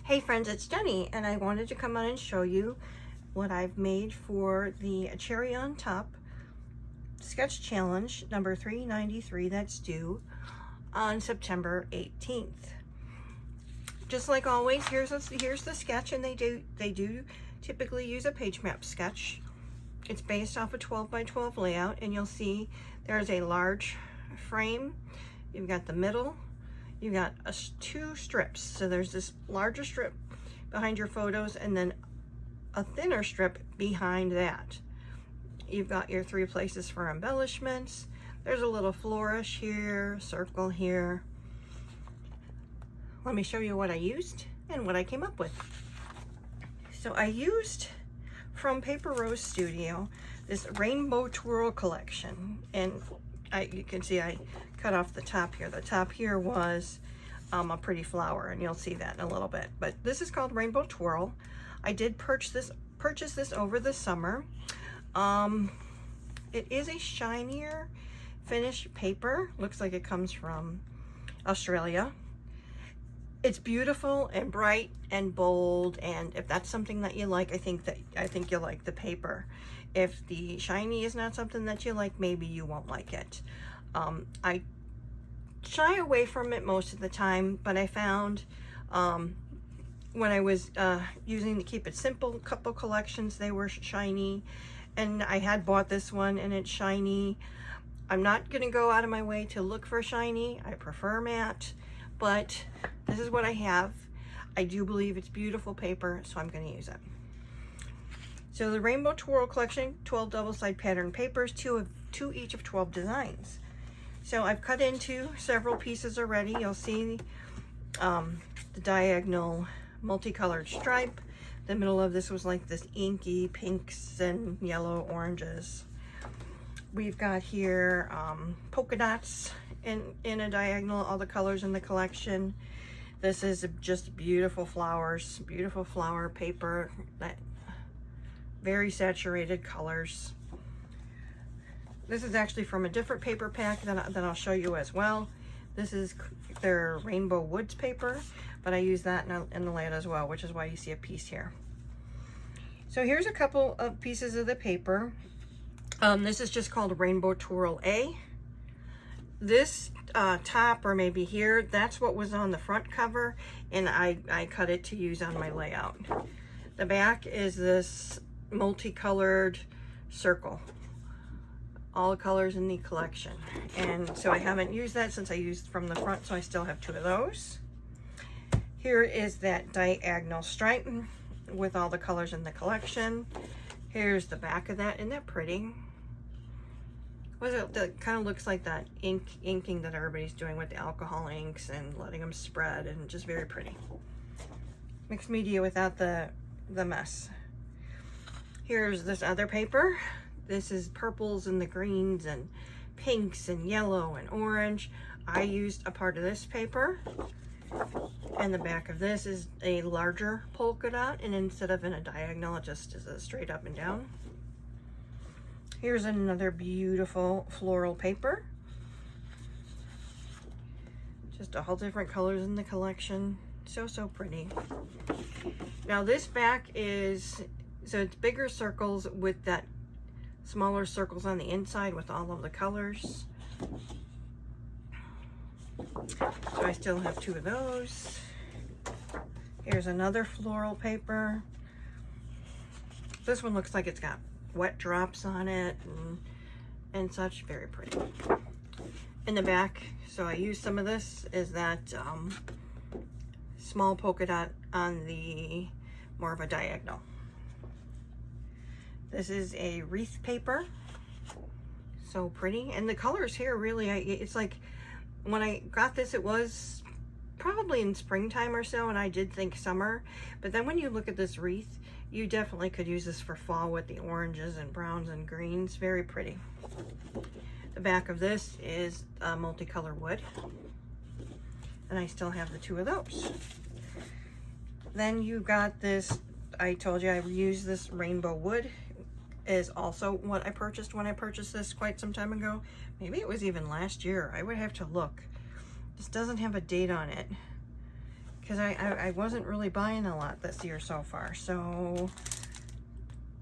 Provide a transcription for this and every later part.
Hey friends, it's Jenny, and I wanted to come on and show you what I've made for the Cherry on Top Sketch Challenge number 393 that's due on September 18th. Just like always, here's the sketch, and they do typically use a page map sketch. It's based off a 12 by 12 layout, and you'll see there's a large frame. You've got the middle. You got two strips, so there's this larger strip behind your photos and then a thinner strip behind that. You've got your three places for embellishments. There's a little flourish here, circle here. Let me show you what I used and what I came up with. So I used from Paper Rose Studio this Rainbow Twirl collection, and you can see I cut off the top here. The top here was a pretty flower, and you'll see that in a little bit. But this is called Rainbow Twirl. I did purchase this over the summer. It is a shinier finished paper. Looks like it comes from Australia. It's beautiful and bright and bold, and if that's something that you like, I think you'll like the paper. If the shiny is not something that you like, maybe you won't like it. I shy away from it most of the time, but I found when I was using the Keep It Simple couple collections, they were shiny, and I had bought this one and it's shiny. I'm not gonna go out of my way to look for shiny. I prefer matte, but this is what I have. I do believe it's beautiful paper, so I'm gonna use it. So the Rainbow Twirl collection, 12 double-side pattern papers, two each of 12 designs. So I've cut into several pieces already. You'll see the diagonal multicolored stripe. The middle of this was like this inky pinks and yellow oranges. We've got here polka dots in a diagonal, all the colors in the collection. This is just beautiful flowers, beautiful flower paper, that very saturated colors. This is actually from a different paper pack that I'll show you as well. This is their Rainbow Woods paper, but I use that in the layout as well, which is why you see a piece here. So here's a couple of pieces of the paper. This is just called Rainbow Twirl A. This top, or maybe here, that's what was on the front cover, and I cut it to use on my layout. The back is this multicolored circle. All the colors in the collection, and so I haven't used that since I used from the front, so I still have two of those. Here is that diagonal stripe with all the colors in the collection. Here's the back of that. Isn't that pretty? That kind of looks like that inking that everybody's doing with the alcohol inks and letting them spread, and just very pretty. Mixed media without the mess. Here's this other paper. This is purples and the greens and pinks and yellow and orange. I used a part of this paper, and the back of this is a larger polka dot, and instead of in a diagonal, it just is a straight up and down. Here's another beautiful floral paper. Just all different colors in the collection. So pretty. Now this back is, so it's bigger circles with that smaller circles on the inside with all of the colors. So I still have two of those. Here's another floral paper. This one looks like it's got wet drops on it and such. Very pretty. In the back, so I used some of this, is that small polka dot on the more of a diagonal. This is a wreath paper. So pretty. And the colors here really, it's like, when I got this, it was probably in springtime or so, and I did think summer. But then when you look at this wreath, you definitely could use this for fall with the oranges and browns and greens. Very pretty. The back of this is a multicolor wood. And I still have the two of those. Then you got this, I told you I used this rainbow wood. Is also what I purchased when I purchased this quite some time ago. Maybe it was even last year. I would have to look. This doesn't have a date on it. because I wasn't really buying a lot this year so far. So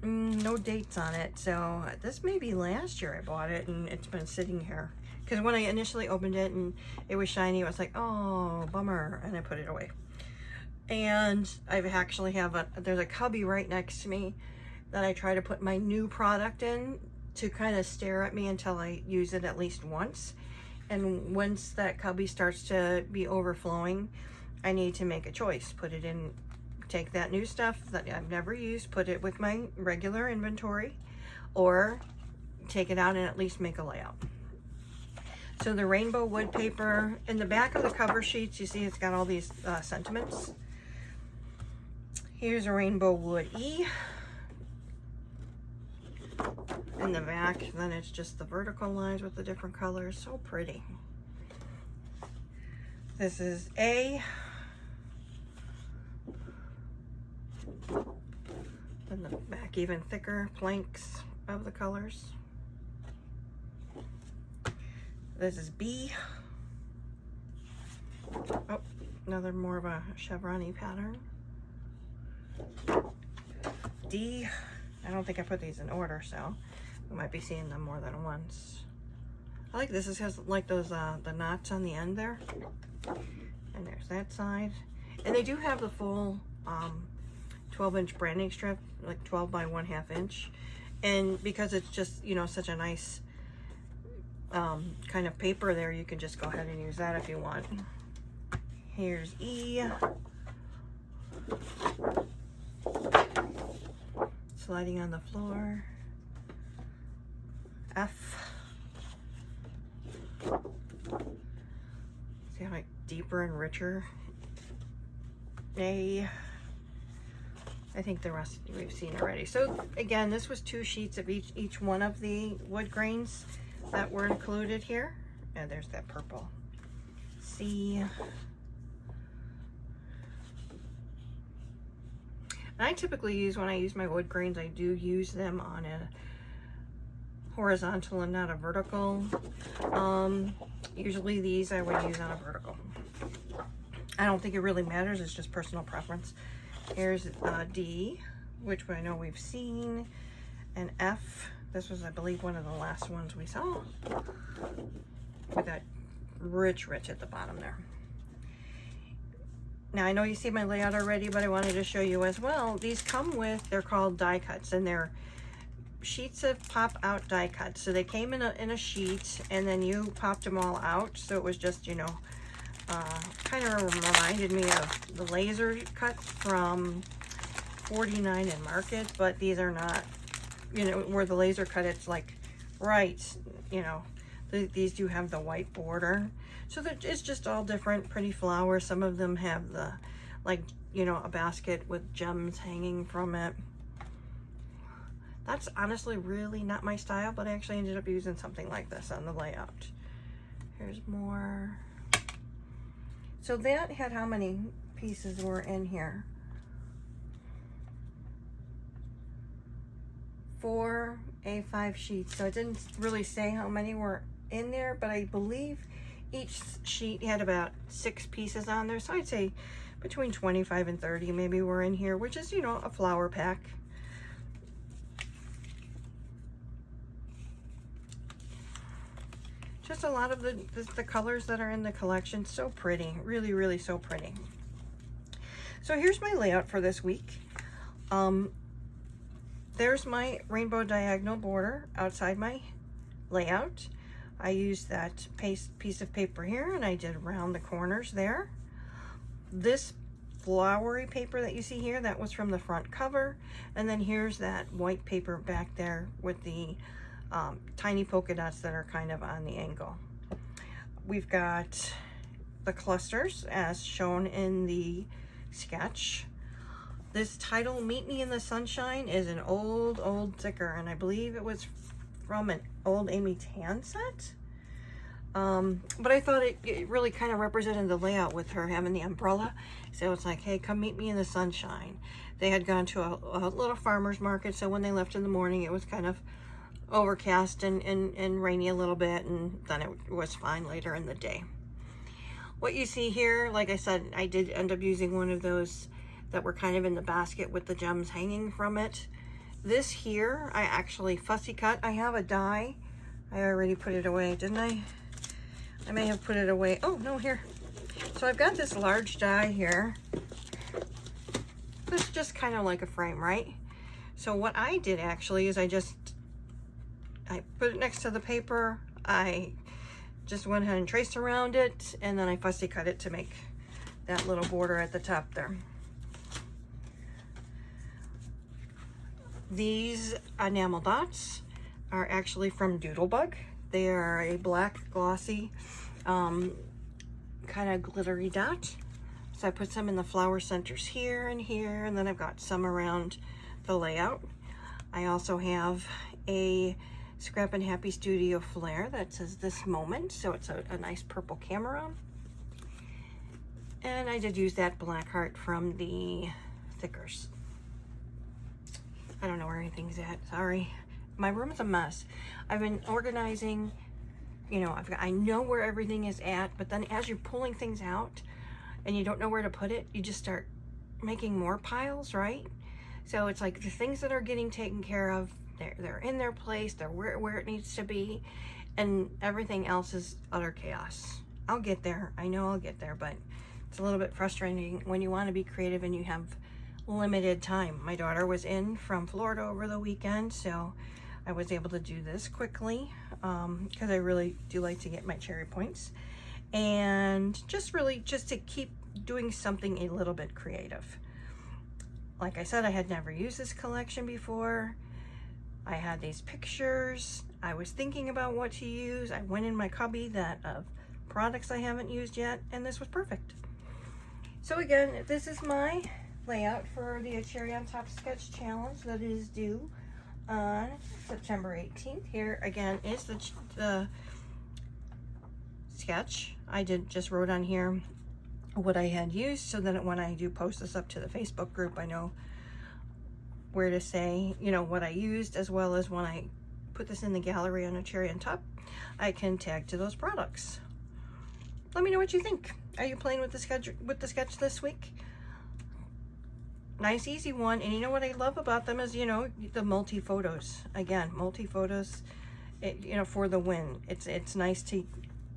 no dates on it. So this may be last year I bought it and it's been sitting here. Because when I initially opened it and it was shiny, I was like, oh, bummer, and I put it away. And I actually have there's a cubby right next to me that I try to put my new product in to kind of stare at me until I use it at least once. And once that cubby starts to be overflowing, I need to make a choice. Put it in, take that new stuff that I've never used, put it with my regular inventory, or take it out and at least make a layout. So the rainbow wood paper, in the back of the cover sheets, you see it's got all these sentiments. Here's a rainbow wood E. In the back, then it's just the vertical lines with the different colors. So pretty. This is A. And the back even thicker planks of the colors. This is B. Oh, another more of a chevron-y pattern. D. I don't think I put these in order, so we might be seeing them more than once. I like this. This has like those the knots on the end there. And there's that side. And they do have the full 12-inch branding strip, like 12 by 1/2 inch. And because it's just, you know, such a nice kind of paper there, you can just go ahead and use that if you want. Here's E. Sliding on the floor. F. See how like deeper and richer. A. I think the rest we've seen already. So again, this was 2 sheets of each one of the wood grains that were included here. And there's that purple. C. And I typically use, when I use my wood grains, I do use them on a horizontal and not a vertical. Usually these I would use on a vertical. I don't think it really matters, it's just personal preference. Here's D, which I know we've seen, and F. This was, I believe, one of the last ones we saw, with that rich at the bottom there. Now, I know you see my layout already, but I wanted to show you as well. These come with, they're called die cuts, and they're sheets of pop-out die cuts. So they came in a sheet, and then you popped them all out. So it was just, you know, kind of reminded me of the laser cuts from 49 in Market, but these are not, you know, where the laser cut, it's like, right, you know, these do have the white border. So it's just all different pretty flowers. Some of them have the, like, you know, a basket with gems hanging from it. That's honestly really not my style, but I actually ended up using something like this on the layout. Here's more. So that had how many pieces were in here? 4 A5 sheets. So it didn't really say how many were in there, but I believe each sheet had about 6 pieces on there. So I'd say between 25 and 30 maybe were in here, which is, you know, a flower pack. Just a lot of the colors that are in the collection. So pretty, really so pretty. So here's my layout for this week. There's my rainbow diagonal border outside my layout. I used that piece of paper here, and I did around the corners there. This flowery paper that you see here, that was from the front cover. And then here's that white paper back there with the tiny polka dots that are kind of on the angle. We've got the clusters as shown in the sketch. This title, Meet Me in the Sunshine, is an old sticker, and I believe it was from an old Amy Tan set. But I thought it really kind of represented the layout with her having the umbrella. So it's like, hey, come meet me in the sunshine. They had gone to a little farmer's market, so when they left in the morning, it was kind of overcast and rainy a little bit, and then it was fine later in the day. what you see here, like I said, I did end up using one of those that were kind of in the basket with the gems hanging from it. This here, I actually fussy cut. I have a die. I already put it away, didn't I? I may have put it away. Oh, no, here. So I've got this large die here. This is just kind of like a frame, right? So what I did actually is I put it next to the paper. I just went ahead and traced around it, and then I fussy cut it to make that little border at the top there. These enamel dots are actually from Doodlebug. They are a black glossy kind of glittery dot. So I put some in the flower centers here and here, and then I've got some around the layout. I also have a Scrappin Happy Studio flair that says This Moment, so it's a nice purple camera. And I did use that black heart from the thickers. I don't know where anything's at, sorry. My room is a mess. I've been organizing, you know, I know where everything is at, but then as you're pulling things out and you don't know where to put it, you just start making more piles, right? So it's like the things that are getting taken care of, they're in their place, they're where it needs to be, and everything else is utter chaos. I'll get there, I know I'll get there, but it's a little bit frustrating when you want to be creative and you have limited time. My daughter was in from Florida over the weekend, so I was able to do this quickly because I really do like to get my cherry points, and just to keep doing something a little bit creative. Like I said, I had never used this collection before. I had these pictures. I was thinking about what to use. I went in my cubby that of products I haven't used yet, and this was perfect. So again, this is my layout for the Cherry on Top Sketch Challenge that is due on September 18th. Here again is the sketch. I just wrote on here what I had used so that when I do post this up to the Facebook group, I know where to say, you know, what I used, as well as when I put this in the gallery on a Cherry on Top, I can tag to those products. Let me know what you think. Are you playing with the sketch this week? Nice easy one. And you know what I love about them is, you know, the multi photos. Again, multi photos, you know, for the win. It's nice to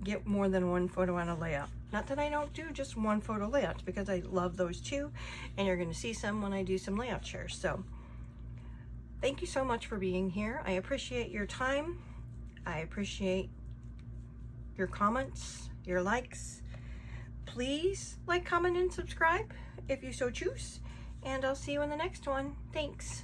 get more than one photo on a layout. Not that I don't do just one photo layouts, because I love those too, and you're going to see some when I do some layout shares. So thank you so much for being here. I appreciate your time. I appreciate your comments, your likes. Please like, comment, and subscribe if you so choose. And I'll see you in the next one. Thanks.